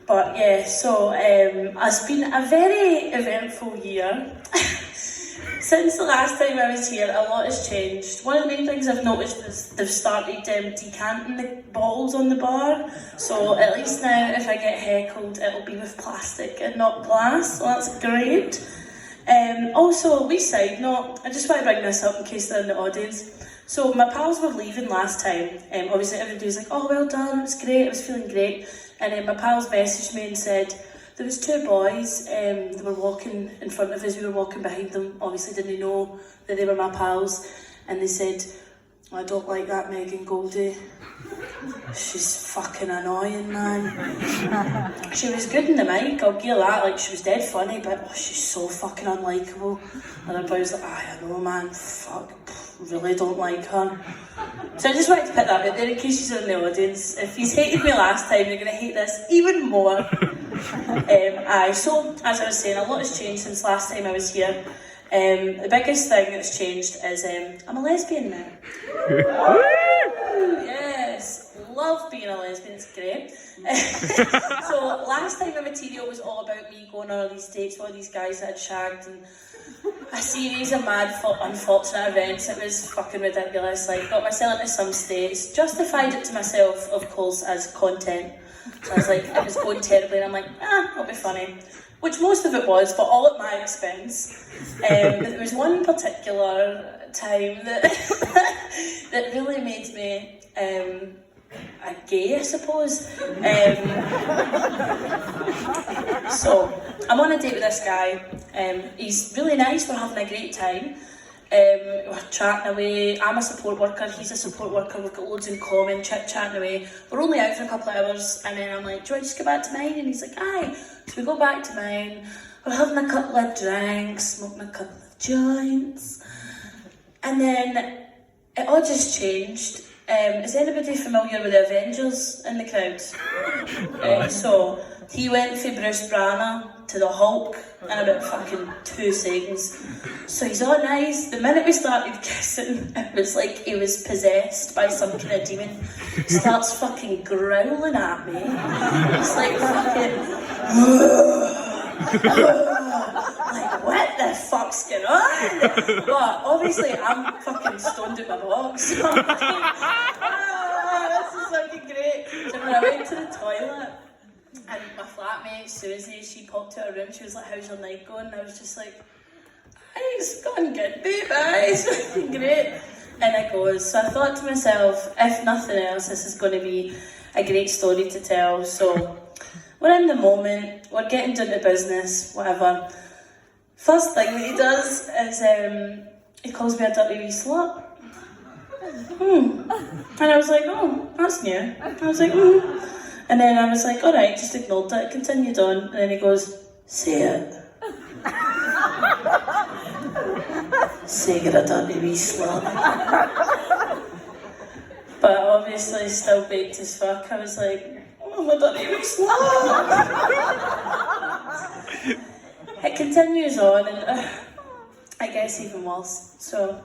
But yeah, so it's been a very eventful year. Since the last time I was here, a lot has changed. One of the main things I've noticed is they've started decanting the bottles on the bar. So at least now, if I get heckled, it'll be with plastic and not glass. So that's great. Also, a wee side note, I just want to bring this up in case they're in the audience. So my pals were leaving last time. Obviously everybody was like, oh, well done, it was great, I was feeling great. And then my pals messaged me and said, there was two boys, they were walking in front of us, we were walking behind them, obviously didn't know that they were my pals. And they said, I don't like that Megan Goldie. She's fucking annoying, man. She was good in the mic, I'll give her that, like she was dead funny, but oh, she's so fucking unlikable. And the boy was like, I know, man, fuck, really don't like her. So I just wanted to put that out there in case she's in the audience. If he's hated me last time, you're gonna hate this even more. So as I was saying, a lot has changed since last time I was here. The biggest thing that's changed is I'm a lesbian now. Yes, love being a lesbian, it's great. So last time the material was all about me going on all these dates with all these guys that I'd shagged and a series of mad, unfortunate events. It was fucking ridiculous. Like, got myself into some states, justified it to myself, of course, as content. So I was like, it was going terribly, and I'm like, it'll be funny. Which most of it was, but all at my expense. There was one particular time that that really made me a gay, I suppose. So I'm on a date with this guy. He's really nice. We're having a great time. We're chatting away. I'm a support worker, he's a support worker, we've got loads in common, chit-chatting away. We're only out for a couple of hours, and then I'm like, do you want to just go back to mine? And he's like, aye. So we go back to mine, we're having a couple of drinks, smoking a couple of joints, and then it all just changed. Is anybody familiar with the Avengers in the crowd? So he went from Bruce Banner to the Hulk in about fucking 2 seconds. So he's all nice. The minute we started kissing, it was like he was possessed by some kind of demon. Starts fucking growling at me. He's like fucking like, what the fuck's going on? But obviously I'm fucking stoned at my box. So I'm like, this is fucking great. So when I went to the toilet, and my flatmate Susie, she popped out of her room, she was like, how's your night going? And I was just like, it's going good, babe, it's fucking great. And it goes. So I thought to myself, if nothing else, this is going to be a great story to tell. So we're in the moment, we're getting down to business, whatever. First thing that he does is he calls me a dirty wee slut. And I was like, oh, that's new. I was like, And then I was like, alright, just ignored it, continued on. And then he goes, say it. Say you're a dirty wee slut. But obviously still baked as fuck. I was like, oh, I'm a dirty wee slut. It continues on, and it gets even worse. So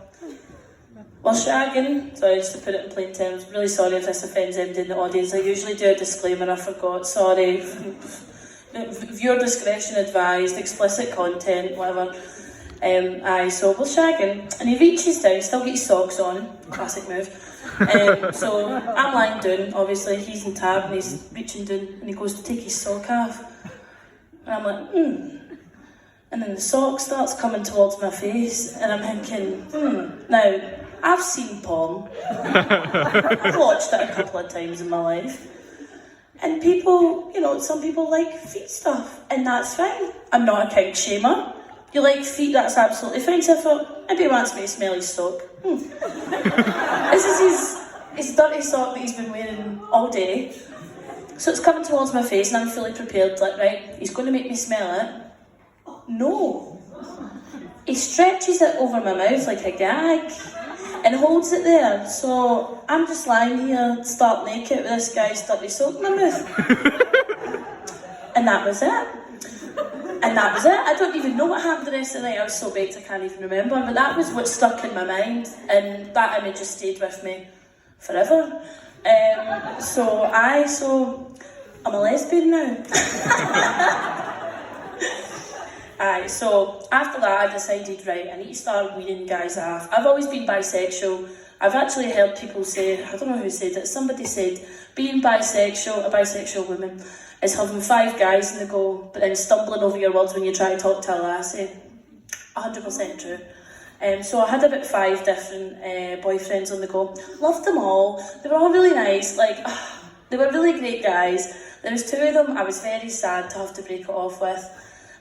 we're shagging, sorry, just to put it in plain terms, really sorry if this offends anybody in the audience. I usually do a disclaimer, I forgot, sorry. Viewer discretion advised, explicit content, whatever. So we're shagging, and he reaches down, still got his socks on, classic move. So I'm lying down, obviously, he's in tab, and he's reaching down, and he goes to take his sock off. And I'm like, And then the sock starts coming towards my face, and I'm thinking, Now, I've seen porn. I've watched it a couple of times in my life. And people, some people like feet stuff, and that's fine. I'm not a kink shamer. You like feet, that's absolutely fine. So I thought, maybe he wants me to smell his sock. This is his dirty sock that he's been wearing all day. So it's coming towards my face, and I'm fully prepared, like, right, he's going to make me smell it. No. He stretches it over my mouth like a gag and holds it there. So I'm just lying here, stark naked with this guy's dirty soap in my mouth. And that was it. I don't even know what happened the rest of the night. I was so baked I can't even remember. But that was what stuck in my mind, and that image has stayed with me forever. So I'm a lesbian now. Aye, so after that I decided, right, I need to start weaning guys off. I've always been bisexual. I've actually heard people say, I don't know who said it, somebody said, being bisexual, a bisexual woman, is having 5 guys in the go, but then stumbling over your words when you try to talk to a lassie. 100% true. So I had about 5 different boyfriends on the go. Loved them all. They were all really nice. Like, they were really great guys. There was 2 of them I was very sad to have to break it off with.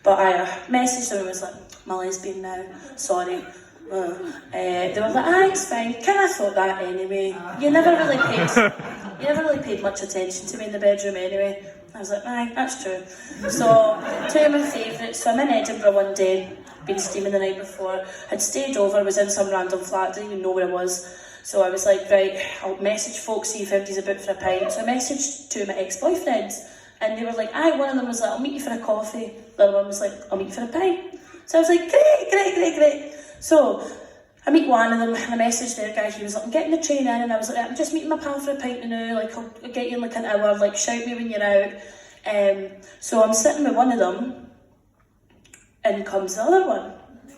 But I messaged them and was like, I'm a lesbian now. Sorry. They were like, it's fine. Kind of thought that anyway. You never really paid much attention to me in the bedroom anyway. I was like, that's true. So 2 of my favourites. So I'm in Edinburgh one day. Been steaming the night before, had stayed over, was in some random flat, didn't even know where I was. So I was like, right, I'll message folks, see if anybody's about for a pint. So I messaged 2 of my ex-boyfriends, and they were like, one of them was like, I'll meet you for a coffee. The other one was like, I'll meet you for a pint. So I was like, great. So I meet one of them, and I messaged their guy, he was like, I'm getting the train in, and I was like, I'm just meeting my pal for a pint now, like, I'll get you in like an hour, like, shout me when you're out. So I'm sitting with one of them, and comes the other one,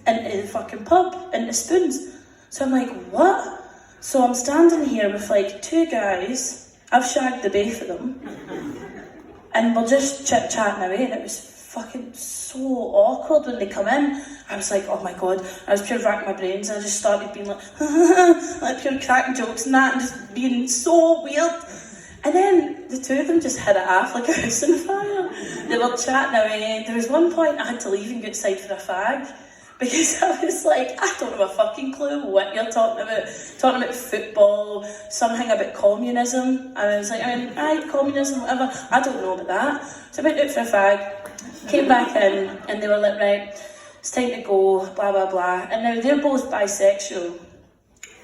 into the fucking pub, into Spoons. So I'm like, what? So I'm standing here with like 2 guys, I've shagged the both of them, and we're just chit-chatting away, and it was fucking so awkward when they come in. I was like, oh my god, I was pure racking my brains, and I just started being like, like pure cracking jokes and that, and just being so weird. And then the 2 of them just hit it off like a house on fire. They were chatting away. There was one point I had to leave and go outside for a fag, because I was like, I don't have a fucking clue what you're talking about. Talking about football, something about communism. And I was like, communism, whatever. I don't know about that. So I went out for a fag, came back in, and they were like, right, it's time to go, blah, blah, blah. And now they're both bisexual.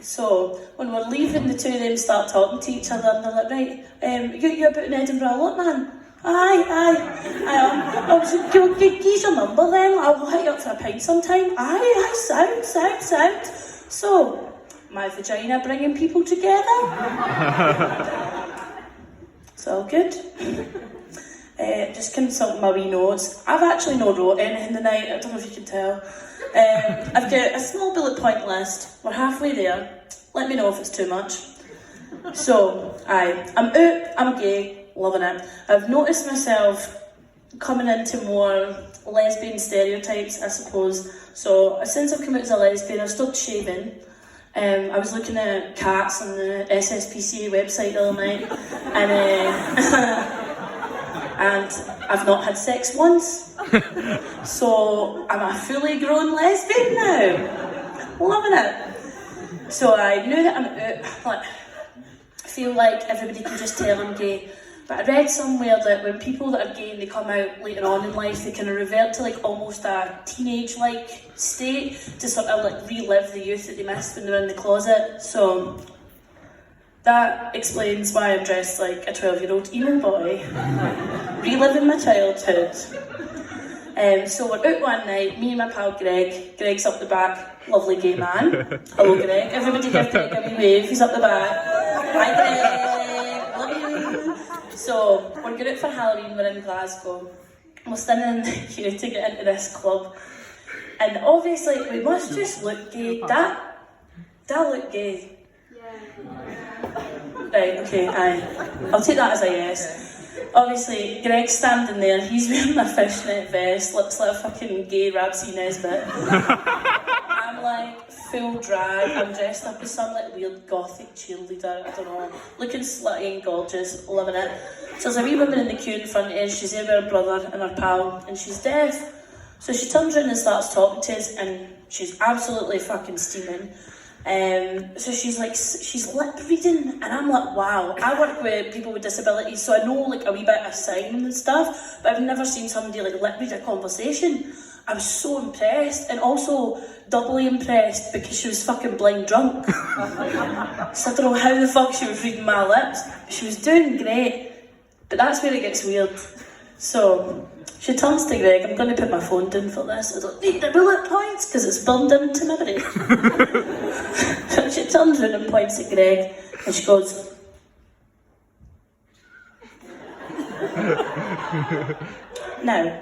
So when we're leaving, the 2 of them start talking to each other, and they're like, right, you're about in Edinburgh a lot, man. Aye. Give your number then, I'll hit you up for a pint sometime. Aye, sound. So, my vagina bringing people together. It's all good. Just consulting my wee notes. I've actually not wrote anything tonight, I don't know if you can tell. I've got a small bullet point list. We're halfway there. Let me know if it's too much. So, I'm out, I'm gay, loving it. I've noticed myself coming into more lesbian stereotypes, I suppose. So, since I've come out as a lesbian, I've stopped shaving. I was looking at cats on the SSPCA website the other night, and and I've not had sex once. So I'm a fully grown lesbian now. Loving it. So I knew that I'm out, I feel like everybody can just tell I'm gay. But I read somewhere that when people that are gay and they come out later on in life, they kind of revert to like almost a teenage-like state to sort of like relive the youth that they missed when they were in the closet. So that explains why I'm dressed like a 12-year-old emo boy, reliving my childhood. So we're out one night, me and my pal Greg. Greg's up the back, lovely gay man. Hello Greg, everybody give Greg a wee wave, he's up the back. Hi Greg, love you. So we're going out for Halloween, we're in Glasgow. We're standing in the queue to get into this club. And obviously we must just look gay. That looked gay. Right, okay, aye. I'll take that as a yes. Obviously, Greg's standing there, he's wearing a fishnet vest, looks like a fucking gay Ramsey Nesbitt. I'm like, full drag, I'm dressed up as some like weird gothic cheerleader, I don't know, looking slutty and gorgeous, loving it. So there's a wee woman in the queue in front of us, she's there with her brother and her pal, and she's deaf. So she turns around and starts talking to us, and she's absolutely fucking steaming. So she's lip reading, and I'm like, wow, I work with people with disabilities, so I know like a wee bit of sign and stuff, but I've never seen somebody like lip read a conversation. I was so impressed, and also doubly impressed because she was fucking blind drunk. So I don't know how the fuck she was reading my lips, but she was doing great. But that's where it gets weird. So she turns to Greg, I'm going to put my phone down for this, I don't need the bullet points because it's burned into my brain. So she turns around and points at Greg and she goes, Now,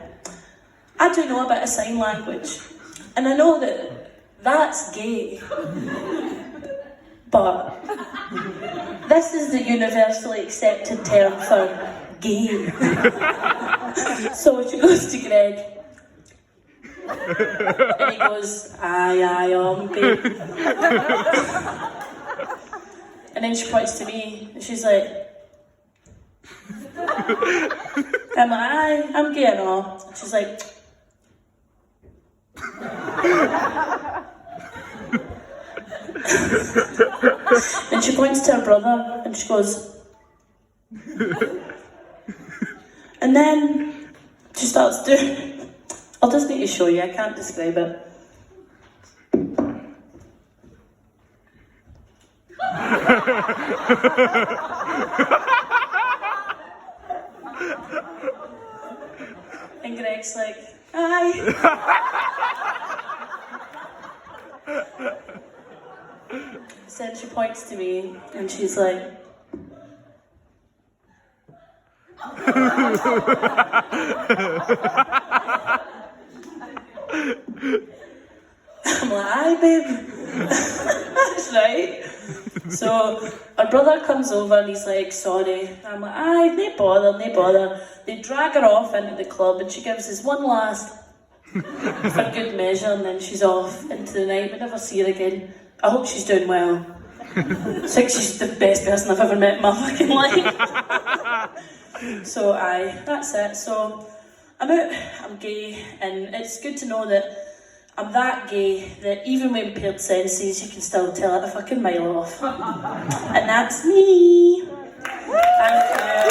I do know a bit of sign language, and I know that that's gay, but this is the universally accepted term for gay. So she goes to Greg, and he goes, aye, babe. And then she points to me, and she's like, I'm like, aye, I'm gay and all. And she's like, and she points to her brother, and she goes, and then she starts doing, I'll just need to show you, I can't describe it. And Greg's like, aye. So then she points to me and she's like, I'm like, aye, babe. That's right. So her brother comes over and he's like, sorry. I'm like, aye, no bother. They drag her off into the club and she gives us one last for good measure, and then she's off into the night. We never see her again. I hope she's doing well. I think she's the best person I've ever met in my fucking life. So aye, that's it. So I'm out, I'm gay, and it's good to know that I'm that gay that even with impaired senses, you can still tell it a fucking mile off. And that's me. Thank you.